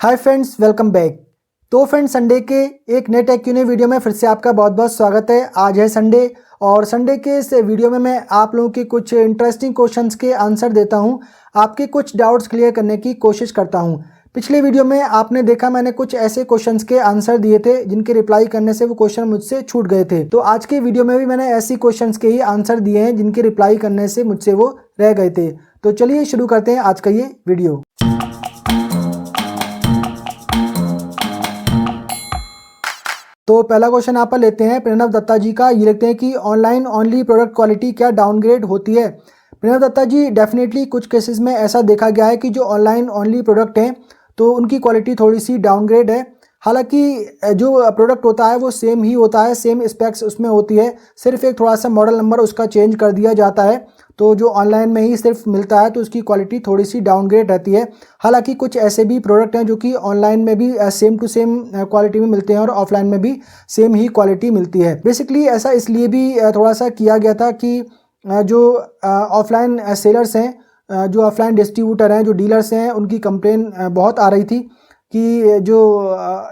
Hi friends, welcome back. तो friends, Sunday के एक नए टेक क्यूने वीडियो में फिर से आपका बहुत बहुत स्वागत है। आज है संडे और संडे के इस वीडियो में मैं आप लोगों के कुछ इंटरेस्टिंग क्वेश्चंस के आंसर देता हूं, आपके कुछ डाउट्स क्लियर करने की कोशिश करता हूं। पिछले वीडियो में आपने देखा मैंने कुछ ऐसे क्वेश्चंस के आंसर दिए थे जिनके रिप्लाई करने से वो क्वेश्चन मुझसे छूट गए थे। तो आज के वीडियो में भी मैंने ऐसी क्वेश्चंस के ही आंसर दिए हैं जिनके रिप्लाई करने से मुझसे वो रह गए थे। तो चलिए शुरू करते हैं आज का ये वीडियो। तो पहला क्वेश्चन यहाँ पर लेते हैं प्रणव दत्ता जी का। ये लिखते हैं कि ऑनलाइन ओनली प्रोडक्ट क्वालिटी क्या डाउनग्रेड होती है? प्रणव दत्ता जी, डेफिनेटली कुछ केसेस में ऐसा देखा गया है कि जो ऑनलाइन ओनली प्रोडक्ट हैं तो उनकी क्वालिटी थोड़ी सी डाउनग्रेड है। हालांकि जो प्रोडक्ट होता है वो सेम ही होता है, सेम स्पेक्स उसमें होती है, सिर्फ एक थोड़ा सा मॉडल नंबर उसका चेंज कर दिया जाता है। तो जो ऑनलाइन में ही सिर्फ मिलता है तो उसकी क्वालिटी थोड़ी सी डाउनग्रेड रहती है। हालांकि कुछ ऐसे भी प्रोडक्ट हैं जो कि ऑनलाइन में भी सेम टू सेम क्वालिटी में मिलते हैं और ऑफलाइन में भी सेम ही क्वालिटी मिलती है। बेसिकली ऐसा इसलिए भी थोड़ा सा किया गया था कि जो ऑफलाइन सेलर्स हैं, जो ऑफलाइन डिस्ट्रीब्यूटर हैं, जो डीलर्स हैं, उनकी कंप्लेन बहुत आ रही थी कि जो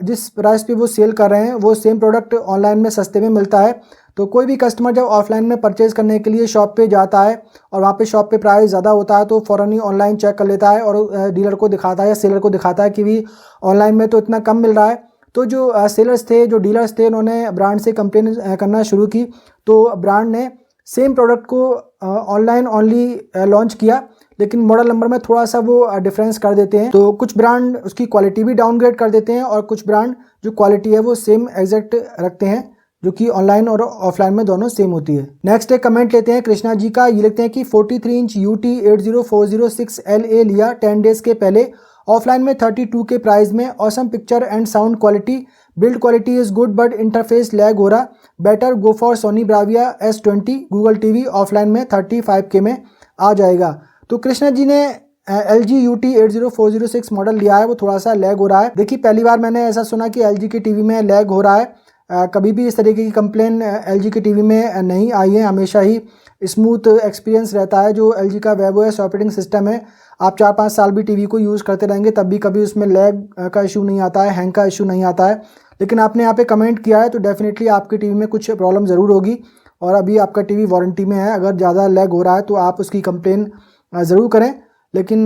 जिस प्राइस पे वो सेल कर रहे हैं वो सेम प्रोडक्ट ऑनलाइन में सस्ते में मिलता है। तो कोई भी कस्टमर जब ऑफलाइन में परचेज़ करने के लिए शॉप पे जाता है और वहाँ पे शॉप पे प्राइस ज़्यादा होता है तो फ़ौरन ही ऑनलाइन चेक कर लेता है और डीलर को दिखाता है या सेलर को दिखाता है कि भी ऑनलाइन में तो इतना कम मिल रहा है। तो जो सेलर्स थे, जो डीलर्स थे, उन्होंने ब्रांड से कंप्लेन करना शुरू की। तो ब्रांड ने सेम प्रोडक्ट को ऑनलाइन ओनली लॉन्च किया, लेकिन मॉडल नंबर में थोड़ा सा वो डिफरेंस कर देते हैं। तो कुछ ब्रांड उसकी क्वालिटी भी डाउनग्रेड कर देते हैं और कुछ ब्रांड जो क्वालिटी है वो सेम एग्जैक्ट रखते हैं, जो कि ऑनलाइन और ऑफलाइन में दोनों सेम होती है। नेक्स्ट एक कमेंट लेते हैं कृष्णा जी का। ये लिखते हैं कि 43 इंच UT 80406 LA लिया 10 डेज के पहले, ऑफलाइन में 32 के प्राइस में, awesome picture and sound quality, build quality is good but interface lag हो रहा, better go for Sony Bravia S20 Google TV, offline में 35 के में आ जाएगा। तो कृष्णा जी ने LG UT 80406 मॉडल लिया है, वो थोड़ा सा लैग हो रहा है। देखिए, पहली बार मैंने ऐसा सुना कि LG की टीवी में लैग हो रहा है। कभी भी इस तरीके की कंप्लेन LG की टीवी में नहीं आई है, हमेशा ही स्मूथ एक्सपीरियंस रहता है। जो LG का वेबOS ऑपरेटिंग सिस्टम है, आप 4-5 साल भी टीवी को यूज़ करते रहेंगे तब भी कभी उसमें लैग का इशू नहीं आता है, हैंग का इशू नहीं आता है। लेकिन आपने यहाँ पे कमेंट किया है तो डेफिनेटली आपकी टीवी में कुछ प्रॉब्लम ज़रूर होगी और अभी आपका टीवी वारंटी में है। अगर ज़्यादा लैग हो रहा है तो आप उसकी कंप्लेन ज़रूर करें, लेकिन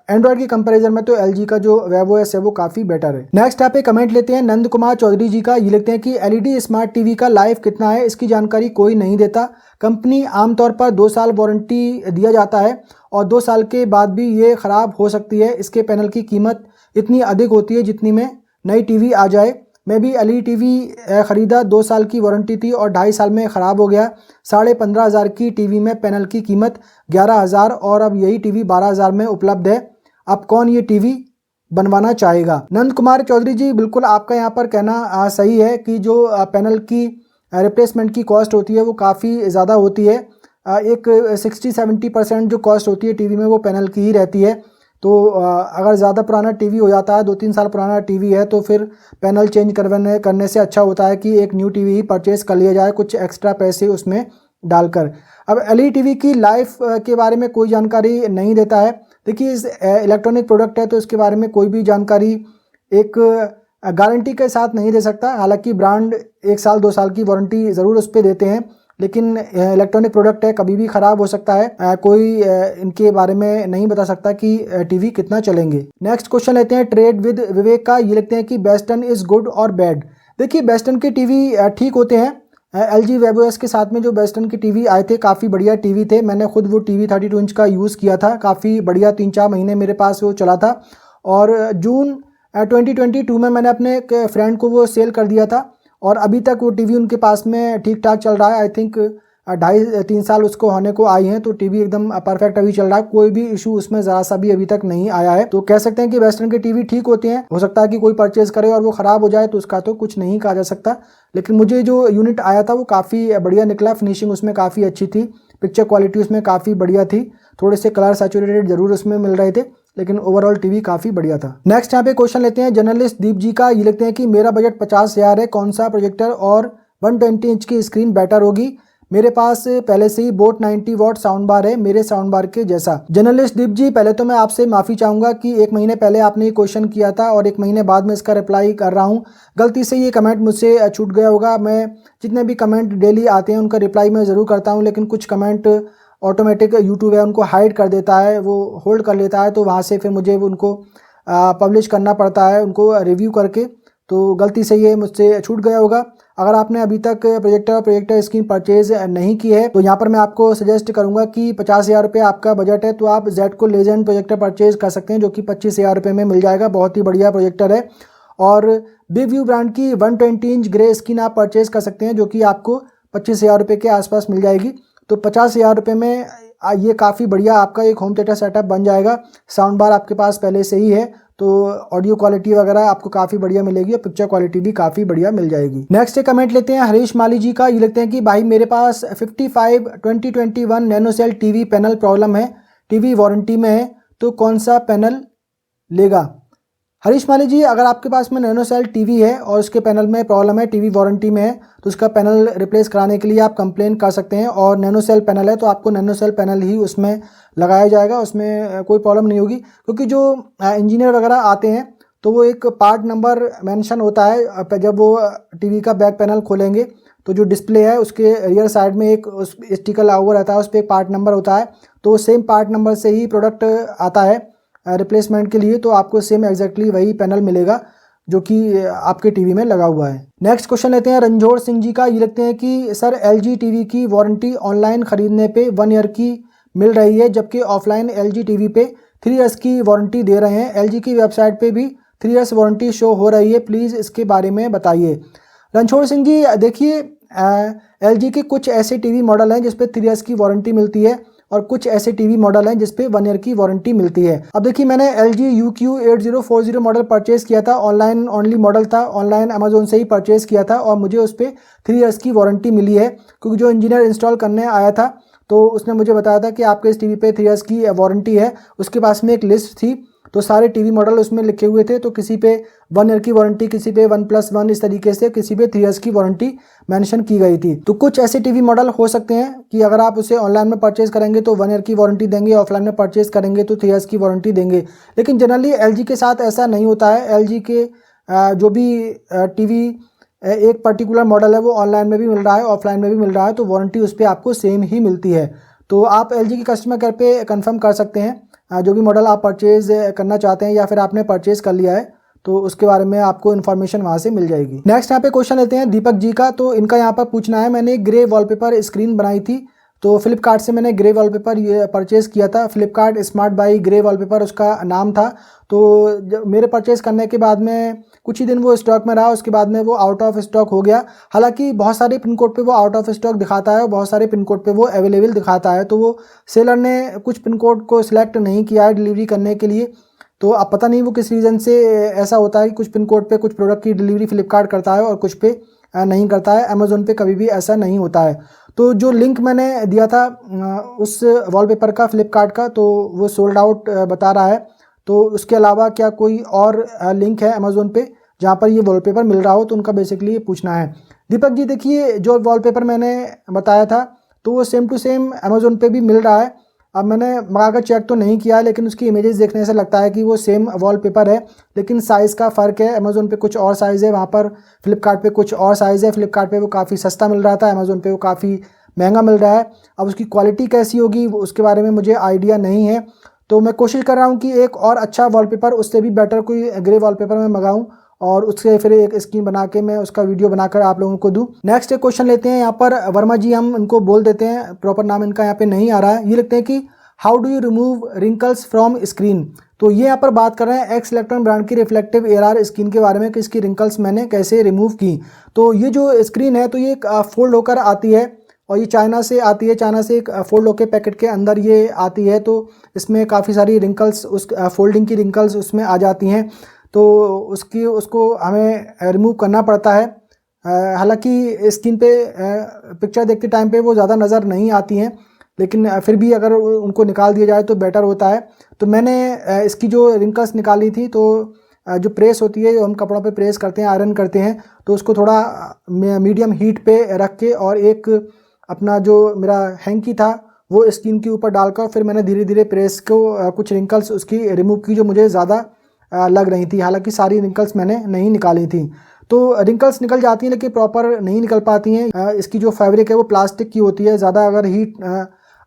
एंड्रॉयड की कंपैरिजन में तो LG का जो वेबOS है वो काफ़ी बेटर है। नेक्स्ट यहाँ पे कमेंट लेते हैं नंद कुमार चौधरी जी का। ये लिखते हैं कि LED स्मार्ट टीवी का लाइफ कितना है, इसकी जानकारी कोई नहीं देता। कंपनी आमतौर पर 2 साल वारंटी दिया जाता है और 2 साल के बाद भी ये ख़राब हो सकती है। इसके पैनल की कीमत इतनी अधिक होती है जितनी में नई टीवी आ जाए। मैं भी LED टीवी ख़रीदा, 2 साल की वारंटी थी और 2.5 साल में ख़राब हो गया। 15,500 की टीवी में पैनल की कीमत 11,000 और अब यही टीवी 12,000 में उपलब्ध है। अब कौन ये टीवी बनवाना चाहेगा? नंद कुमार चौधरी जी, बिल्कुल आपका यहाँ पर कहना सही है कि जो पैनल की रिप्लेसमेंट की कॉस्ट होती है वो काफ़ी ज़्यादा होती है। एक 60-70% जो कॉस्ट होती है टीवी में वो पैनल की ही रहती है। तो अगर ज़्यादा पुराना टीवी हो जाता है, 2-3 साल पुराना टीवी है, तो फिर पैनल चेंज करने से अच्छा होता है कि एक न्यू टीवी ही परचेज़ कर लिया जाए, कुछ एक्स्ट्रा पैसे उसमें डालकर। अब LED टीवी की लाइफ के बारे में कोई जानकारी नहीं देता है। देखिए, इस इलेक्ट्रॉनिक प्रोडक्ट है तो इसके बारे में कोई भी जानकारी एक गारंटी के साथ नहीं दे सकता। हालांकि ब्रांड 1 साल 2 साल की वारंटी ज़रूर उस पर देते हैं, लेकिन इलेक्ट्रॉनिक प्रोडक्ट है, कभी भी ख़राब हो सकता है। कोई इनके बारे में नहीं बता सकता कि टीवी कितना चलेंगे। नेक्स्ट क्वेश्चन लेते हैं ट्रेड विद विवेक का। ये लिखते हैं कि बेस्टन इज़ गुड और बैड। देखिए, बेस्टन के टीवी ठीक होते हैं। LG वेबOS के साथ में जो बेस्टन की टीवी आए थे काफ़ी बढ़िया टीवी थे। मैंने खुद वो टीवी 32 इंच का यूज़ किया था, काफ़ी बढ़िया, 3-4 महीने मेरे पास वो चला था। और जून 2022 में मैंने अपने एक फ्रेंड को वो सेल कर दिया था और अभी तक वो टीवी उनके पास में ठीक ठाक चल रहा है। आई थिंक 2.5-3 साल उसको होने को आई हैं, तो टीवी एकदम परफेक्ट अभी चल रहा है, कोई भी इशू उसमें ज़रा सा भी अभी तक नहीं आया है। तो कह सकते हैं कि वेस्टर्न के टीवी ठीक होते हैं। हो सकता है कि कोई परचेज करे और वो ख़राब हो जाए तो उसका तो कुछ नहीं कहा जा सकता, लेकिन मुझे जो यूनिट आया था वो काफ़ी बढ़िया निकला। फिनिशिंग उसमें काफ़ी अच्छी थी, पिक्चर क्वालिटी उसमें काफ़ी बढ़िया थी, थोड़े से कलर सैचुरेटेड ज़रूर उसमें मिल रहे थे, लेकिन ओवरऑल टीवी काफ़ी बढ़िया था। नेक्स्ट यहाँ पे क्वेश्चन लेते हैं जर्नलिस्ट दीप जी का। ये लिखते हैं कि मेरा बजट 50,000 है, कौन सा प्रोजेक्टर और 120 इंच की स्क्रीन बेटर होगी? मेरे पास पहले से ही बोट 90 वॉट साउंड बार है, मेरे साउंड बार के जैसा। जर्नलिस्ट दीप जी, पहले तो मैं आपसे माफ़ी चाहूँगा कि 1 महीने पहले आपने ये क्वेश्चन किया था और 1 महीने बाद में इसका रिप्लाई कर रहा हूँ। गलती से ये कमेंट मुझसे छूट गया होगा। मैं जितने भी कमेंट डेली आते हैं उनका रिप्लाई मैं ज़रूर करता हूँ, लेकिन कुछ कमेंट ऑटोमेटिक यूट्यूब है उनको हाइड कर देता है, वो होल्ड कर लेता है, तो वहाँ से फिर मुझे उनको पब्लिश करना पड़ता है, उनको रिव्यू करके। तो गलती से ये मुझसे छूट गया होगा। अगर आपने अभी तक प्रोजेक्टर स्क्रीन परचेज नहीं की है तो यहाँ पर मैं आपको सजेस्ट करूँगा कि 50,000 रुपये आपका बजट है तो आप जेडको लेजेंड प्रोजेक्टर परचेज कर सकते हैं, जो कि 25,000 रुपये में मिल जाएगा। बहुत ही बढ़िया प्रोजेक्टर है। और बिग व्यू ब्रांड की 120 इंच ग्रे स्क्रीन आप परचेज कर सकते हैं, जो कि आपको 25,000 रुपये के आसपास मिल जाएगी। तो 50,000 रुपये में ये काफ़ी बढ़िया आपका एक होम थिएटर सेटअप बन जाएगा। साउंड बार आपके पास पहले से ही है, तो ऑडियो क्वालिटी वगैरह आपको काफ़ी बढ़िया मिलेगी और पिक्चर क्वालिटी भी काफ़ी बढ़िया मिल जाएगी। नेक्स्ट कमेंट लेते हैं हरीश माली जी का। ये लिखते हैं कि भाई मेरे पास 55 2021 nano cell TV panel problem है, टीवी वारंटी में है, तो कौन सा पैनल लेगा? हरीश माली जी, अगर आपके पास में नैनो सेल टीवी है और उसके पैनल में प्रॉब्लम है, टीवी वारंटी में है, तो उसका पैनल रिप्लेस कराने के लिए आप कंप्लेन कर सकते हैं। और नैनो सेल पैनल है तो आपको नैनो सेल पैनल ही उसमें लगाया जाएगा, उसमें कोई प्रॉब्लम नहीं होगी। क्योंकि जो इंजीनियर वगैरह आते हैं तो वो एक पार्ट नंबर मेंशन होता है, जब वो टीवी का बैक पैनल खोलेंगे तो जो डिस्प्ले है उसके रियर साइड में एक उस स्टिकर लगा हुआ रहता है, उस पर एक पार्ट नंबर होता है, तो सेम पार्ट नंबर से ही प्रोडक्ट आता है रिप्लेसमेंट के लिए। तो आपको सेम एग्जैक्टली वही पैनल मिलेगा जो कि आपके टीवी में लगा हुआ है। नेक्स्ट क्वेश्चन लेते हैं रणजोर सिंह जी का। ये लिखते हैं कि सर एलजी टीवी की वारंटी ऑनलाइन ख़रीदने पे 1 ईयर की मिल रही है, जबकि ऑफलाइन एलजी टीवी पे 3 इयर्स की वारंटी दे रहे हैं। एलजी की वेबसाइट पे भी 3 इयर्स वारंटी शो हो रही है, प्लीज़ इसके बारे में बताइए। रणछोड़ सिंह जी, देखिए एलजी के कुछ ऐसे टीवी मॉडल हैं जिस पे 3 इयर्स की वारंटी मिलती है और कुछ ऐसे टीवी मॉडल हैं जिस पे 1 ईयर की वारंटी मिलती है। अब देखिए, मैंने LG UQ8040 मॉडल परचेज किया था, ऑनलाइन ओनली मॉडल था, ऑनलाइन अमेजोन से ही परचेज किया था और मुझे उस पर 3 इयर्स की वारंटी मिली है। क्योंकि जो इंजीनियर इंस्टॉल करने आया था तो उसने मुझे बताया था कि आपके इस टीवी पे 3 इयर्स की वारंटी है। उसके पास में एक लिस्ट थी तो सारे टीवी मॉडल उसमें लिखे हुए थे, तो किसी पे 1 ईयर की वारंटी, किसी पे 1+1, इस तरीके से किसी पे 3 इयर्स की वारंटी मेंशन की गई थी। तो कुछ ऐसे टीवी मॉडल हो सकते हैं कि अगर आप उसे ऑनलाइन में परचेज करेंगे तो 1 ईयर की वारंटी देंगे, ऑफलाइन में परचेज करेंगे तो 3 इयर्स की वारंटी देंगे। लेकिन जनरली एलजी के साथ ऐसा नहीं होता है। एलजी के जो भी टीवी एक पर्टिकुलर मॉडल है वो ऑनलाइन में भी मिल रहा है, ऑफलाइन में भी मिल रहा है, तो वारंटी उस पर आपको सेम ही मिलती है। तो आप एलजी के कस्टमर केयर पे कंफर्म कर सकते हैं जो भी मॉडल आप परचेज करना चाहते हैं या फिर आपने परचेज कर लिया है तो उसके बारे में आपको इन्फॉर्मेशन वहाँ से मिल जाएगी। नेक्स्ट यहाँ पे क्वेश्चन लेते हैं दीपक जी का। तो इनका यहाँ पर पूछना है, मैंने ग्रे वॉलपेपर स्क्रीन बनाई थी तो फ्लिपकार्ट से मैंने ग्रे वॉलपेपर परचेज़ किया था। Flipkart smart by grey wallpaper उसका नाम था। तो मेरे परचेज़ करने के बाद में कुछ ही दिन वो स्टॉक में रहा, उसके बाद में वो आउट ऑफ स्टॉक हो गया। हालांकि बहुत सारे पिन कोड पे वो आउट ऑफ स्टॉक दिखाता है और बहुत सारे पिन कोड पे वो अवेलेबल दिखाता है। तो वो सेलर ने कुछ पिन कोड को सिलेक्ट नहीं किया है डिलीवरी करने के लिए। तो अब पता नहीं वो किस रीज़न से ऐसा होता है कि कुछ पिन कोड पे कुछ प्रोडक्ट की डिलीवरी फ्लिपकार्ट करता है और कुछ पे नहीं करता है। अमेज़ोन पे कभी भी ऐसा नहीं होता है। तो जो लिंक मैंने दिया था उस वॉलपेपर का फ्लिपकार्ट का, तो वो सोल्ड आउट बता रहा है। तो उसके अलावा क्या कोई और लिंक है अमेज़ोन पे जहाँ पर ये वॉलपेपर मिल रहा हो, तो उनका बेसिकली ये पूछना है। दीपक जी, देखिए जो वॉलपेपर मैंने बताया था तो वो सेम टू सेम अमेज़ोन पे भी मिल रहा है। अब मैंने मंगाकर चेक तो नहीं किया है, लेकिन उसकी इमेजेस देखने से लगता है कि वो सेम वॉलपेपर है, लेकिन साइज़ का फ़र्क है। अमेज़ोन पे कुछ और साइज़ है, वहाँ पर फ्लिपकार्ट पे कुछ और साइज़ है। फ्लिपकार्ट पे वो काफ़ी सस्ता मिल रहा था, अमेज़ोन पे वो काफ़ी महंगा मिल रहा है। अब उसकी क्वालिटी कैसी होगी उसके बारे में मुझे आइडिया नहीं है। तो मैं कोशिश कर रहा हूँ कि एक और अच्छा वॉलपेपर, उससे भी बेटर कोई ग्रे वॉलपेपर मैं मंगाऊँ और उससे फिर एक स्क्रीन बना के मैं उसका वीडियो बनाकर आप लोगों को दूं। नेक्स्ट क्वेश्चन लेते हैं यहाँ पर वर्मा जी, हम इनको बोल देते हैं, प्रॉपर नाम इनका यहाँ पे नहीं आ रहा है। ये लिखते हैं कि how do you remove wrinkles from screen. तो ये यहाँ पर बात कर रहे हैं एक्स इलेक्ट्रॉन ब्रांड की रिफ्लेक्टिव AR स्क्रीन के बारे में कि इसकी रिंकल्स मैंने कैसे रिमूव की। तो ये जो स्क्रीन है तो ये फोल्ड होकर आती है और ये चाइना से आती है। चाइना से एक फोल्ड होकर पैकेट के अंदर ये आती है, तो इसमें काफ़ी सारी रिंकल्स, उस फोल्डिंग की रिंकल्स उसमें आ जाती हैं। तो उसको हमें रिमूव करना पड़ता है। हालांकि स्क्रीन पे पिक्चर देखते टाइम पे वो ज़्यादा नज़र नहीं आती हैं, लेकिन फिर भी अगर उनको निकाल दिया जाए तो बेटर होता है। तो मैंने इसकी जो रिंकल्स निकाली थी, तो जो प्रेस होती है, जो हम कपड़ों पे प्रेस करते हैं, आयरन करते हैं, तो उसको थोड़ा मीडियम हीट पे रख के और एक अपना जो मेरा हैंकी था वो स्किन के ऊपर डालकर फिर मैंने धीरे धीरे प्रेस को कुछ रिंकल्स उसकी रिमूव की जो मुझे ज़्यादा लग रही थी। हालांकि सारी रिंकल्स मैंने नहीं निकाली थी। तो रिंकल्स निकल जाती हैं लेकिन प्रॉपर नहीं निकल पाती हैं। इसकी जो फैब्रिक है वो प्लास्टिक की होती है, ज़्यादा अगर हीट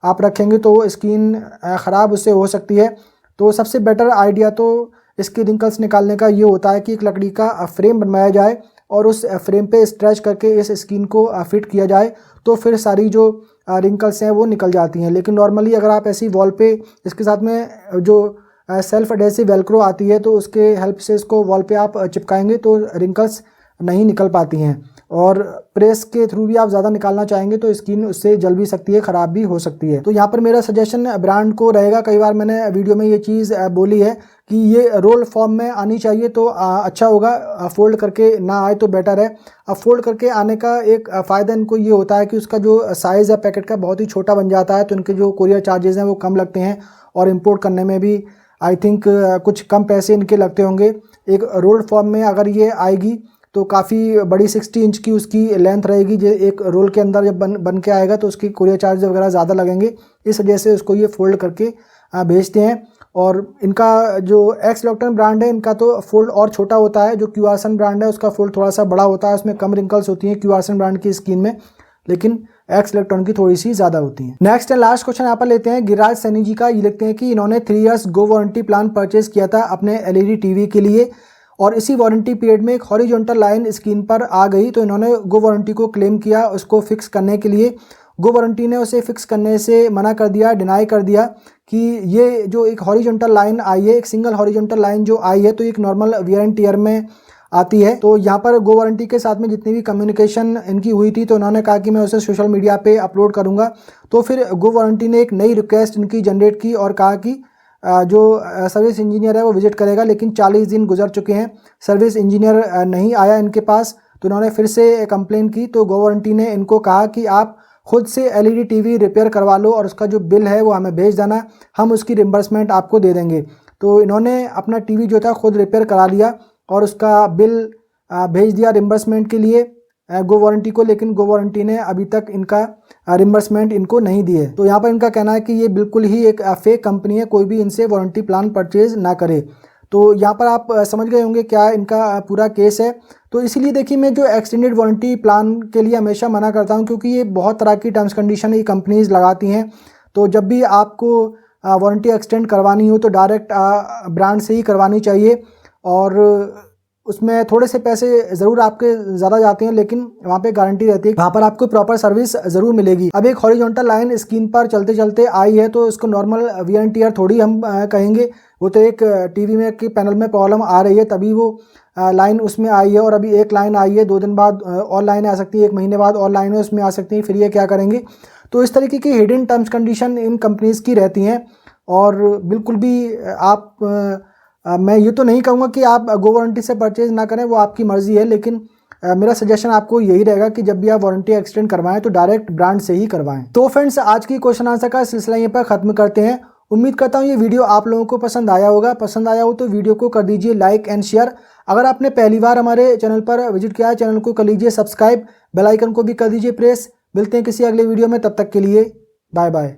आप रखेंगे तो स्किन ख़राब उससे हो सकती है। तो सबसे बेटर आइडिया तो इसकी रिंकल्स निकालने का ये होता है कि एक लकड़ी का फ्रेम बनवाया जाए और उस फ्रेम पे स्ट्रेच करके इस स्किन को फिट किया जाए, तो फिर सारी जो रिंकल्स हैं वो निकल जाती हैं। लेकिन नॉर्मली अगर आप ऐसी वॉल पे इसके साथ में जो सेल्फ एडेसिव वेलक्रो आती है तो उसके हेल्प से इसको वॉल पे आप चिपकाएंगे तो रिंकल्स नहीं निकल पाती हैं। और प्रेस के थ्रू भी आप ज़्यादा निकालना चाहेंगे तो स्किन उससे जल भी सकती है, ख़राब भी हो सकती है। तो यहाँ पर मेरा सजेशन ब्रांड को रहेगा, कई बार मैंने वीडियो में ये चीज़ बोली है कि ये रोल फॉर्म में आनी चाहिए तो अच्छा होगा, फोल्ड करके ना आए तो बेटर है। अब फोल्ड करके आने का एक फ़ायदा इनको ये होता है कि उसका जो साइज़ है पैकेट का बहुत ही छोटा बन जाता है, तो इनके जो कोरियर चार्जेज़ हैं वो कम लगते हैं और इम्पोर्ट करने में भी आई थिंक कुछ कम पैसे इनके लगते होंगे। एक रोल फॉर्म में अगर ये आएगी तो काफ़ी बड़ी 60 इंच की उसकी लेंथ रहेगी। जो एक रोल के अंदर जब बन के आएगा तो उसकी कुरियर चार्ज वगैरह ज़्यादा लगेंगे, इस वजह से उसको ये फोल्ड करके भेजते हैं। और इनका जो एक्स इलेक्ट्रॉन ब्रांड है इनका तो फोल्ड और छोटा होता है, जो क्यूआरसन ब्रांड है उसका फोल्ड थोड़ा सा बड़ा होता है, उसमें कम रिंकल्स होती हैं क्यूआरसन ब्रांड की स्किन में, लेकिन एक्स इलेक्ट्रॉन की थोड़ी सी ज़्यादा होती हैं। नेक्स्ट एंड लास्ट क्वेश्चन यहाँ पर लेते हैं गिरिराज सैनी जी का। ये लिखते हैं कि इन्होंने 3 इयर्स गो वारंटी प्लान परचेज किया था अपने एलईडी टीवी के लिए और इसी वारंटी पीरियड में एक हॉरिजॉन्टल लाइन स्क्रीन पर आ गई, तो इन्होंने गो वारंटी को क्लेम किया उसको फिक्स करने के लिए। गो वारंटी ने उसे फिक्स करने से मना कर दिया, डिनाई कर दिया कि ये जो एक हॉरिजॉन्टल लाइन आई है, एक सिंगल हॉरिजॉन्टल लाइन जो आई है तो एक नॉर्मल वियर एंड टियर में आती है। तो यहाँ पर गो वारंटी के साथ में जितनी भी कम्युनिकेशन इनकी हुई थी तो उन्होंने कहा कि मैं उसे सोशल मीडिया पे अपलोड करूँगा। तो फिर गो वारंटी ने एक नई रिक्वेस्ट इनकी जनरेट की और कहा कि जो सर्विस इंजीनियर है वो विजिट करेगा, लेकिन 40 दिन गुजर चुके हैं, सर्विस इंजीनियर नहीं आया इनके पास। तो उन्होंने फिर से कंप्लेन की तो गो वारंटी ने इनको कहा कि आप खुद से एलईडी टीवी रिपेयर करवा लो और उसका जो बिल है वो हमें भेज देना, हम उसकी रिम्बर्समेंट आपको दे देंगे। तो इन्होंने अपना टीवी जो था खुद रिपेयर करा लिया और उसका बिल भेज दिया रिम्बर्समेंट के लिए गो वारंटी को, लेकिन गो वारंटी ने अभी तक इनका रिम्बर्समेंट इनको नहीं दी है। तो यहाँ पर इनका कहना है कि ये बिल्कुल ही एक फेक कंपनी है, कोई भी इनसे वारंटी प्लान परचेज ना करे। तो यहाँ पर आप समझ गए होंगे क्या इनका पूरा केस है। तो इसीलिए देखिए मैं जो एक्सटेंडेड वारंटी प्लान के लिए हमेशा मना करता हूँ, क्योंकि ये बहुत तरह की टर्म्स कंडीशन ये कंपनीज लगाती हैं। तो जब भी आपको वारंटी एक्सटेंड करवानी हो तो डायरेक्ट ब्रांड से ही करवानी चाहिए और उसमें थोड़े से पैसे ज़रूर आपके ज़्यादा जाते हैं, लेकिन वहाँ पे गारंटी रहती है, वहाँ पर आपको प्रॉपर सर्विस ज़रूर मिलेगी। अब एक हॉरिजॉन्टल लाइन स्क्रीन पर चलते चलते आई है तो इसको नॉर्मल वियर एंड टियर थोड़ी हम कहेंगे, वो तो एक टीवी में की पैनल में प्रॉब्लम आ रही है तभी वो लाइन उसमें आई है। और अभी एक लाइन आई है, 2 दिन बाद और लाइन आ सकती है, 1 महीने बाद और लाइनें उसमें आ सकती हैं, फिर ये क्या करेंगे। तो इस तरीके की hidden terms condition in companies की रहती हैं और बिल्कुल भी आप मैं ये तो नहीं कहूँगा कि आप गो वारंटी से परचेज़ ना करें, वो आपकी मर्ज़ी है, लेकिन मेरा सजेशन आपको यही रहेगा कि जब भी आप वारंटी एक्सटेंड करवाएं तो डायरेक्ट ब्रांड से ही करवाएं। तो फ्रेंड्स आज की क्वेश्चन आंसर का सिलसिला यहीं पर ख़त्म करते हैं। उम्मीद करता हूँ ये वीडियो आप लोगों को पसंद आया होगा। पसंद आया हो तो वीडियो को कर दीजिए लाइक एंड शेयर। अगर आपने पहली बार हमारे चैनल पर विजिट किया है, चैनल को कर लीजिए सब्सक्राइब, बेल आइकन को भी कर दीजिए प्रेस। मिलते हैं किसी अगले वीडियो में, तब तक के लिए बाय बाय।